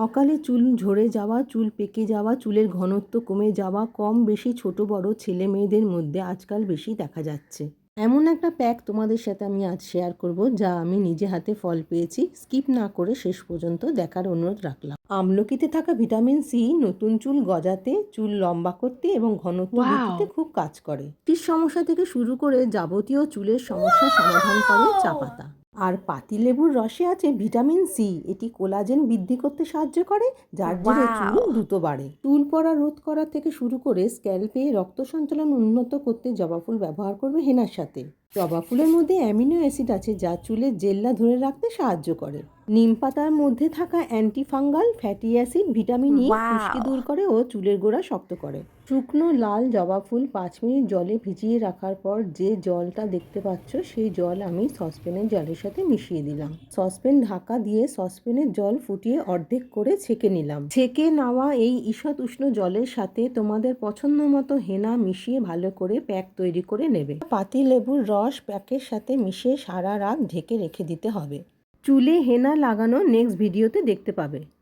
অকালে চুল ঝরে যাওয়া, চুল পেকে যাওয়া, চুলের ঘনত্ব কমে যাওয়া কম বেশি ছোট বড় ছেলে মেয়েদের মধ্যে আজকাল বেশি দেখা যাচ্ছে। এমন একটা প্যাক তোমাদের সাথে আমি আজ শেয়ার করব, যা আমি নিজে হাতে ফল পেয়েছি। স্কিপ না করে শেষ পর্যন্ত দেখার অনুরোধ রাখলাম। আমলকিতে থাকা ভিটামিন সি নতুন চুল গজাতে, চুল লম্বা করতে এবং ঘনত্ব বৃদ্ধিতে খুব কাজ করে। ত্বকের সমস্যা থেকে শুরু করে যাবতীয় চুলের সমস্যার সমাধান করে চা পাতা। আর পাতিলেবুর রসে আছে ভিটামিন সি, এটি কোলাজেন বৃদ্ধি করতে সাহায্য করে, যার জেরে চুল দ্রুত বাড়ে। চুল পড়া রোধ করা থেকে শুরু করে স্ক্যাল্পে রক্ত সঞ্চালন উন্নত করতে জবা ফুল ব্যবহার করবে হেনার সাথে। জবা ফুলের মধ্যে অ্যামিনো অ্যাসিড আছে, যা চুলের জেল্লা ধরে রাখতে সাহায্য করে। নিম পাতার মধ্যে থাকা antifungal fatty acid vitamin E খুশকি দূর করে ও চুলের গোড়া শক্ত করে। শুকনো লাল জবা ফুল 5 মিনিট জলে ভিজিয়ে রাখার পর যে জলটা দেখতে পাচ্ছ, সেই জল আমি সসপ্যানের জলের সাথে মিশিয়ে দিলাম। সসপ্যান ঢাকা দিয়ে সসপ্যানের জল ফুটিয়ে অর্ধেক করে ছেঁকে নিলাম। ছেঁকে নেওয়া এই ঈষৎ উষ্ণ জলের সাথে তোমাদের পছন্দ মতো হেনা মিশিয়ে ভালো করে প্যাক তৈরি করে নেবে। পাতিলেবুর রস প্যাকের সাথে মিশিয়ে সারা রাত ঢেকে রেখে দিতে হবে। চুলে হেনা লাগানো নেক্সট ভিডিওতে দেখতে পাবে।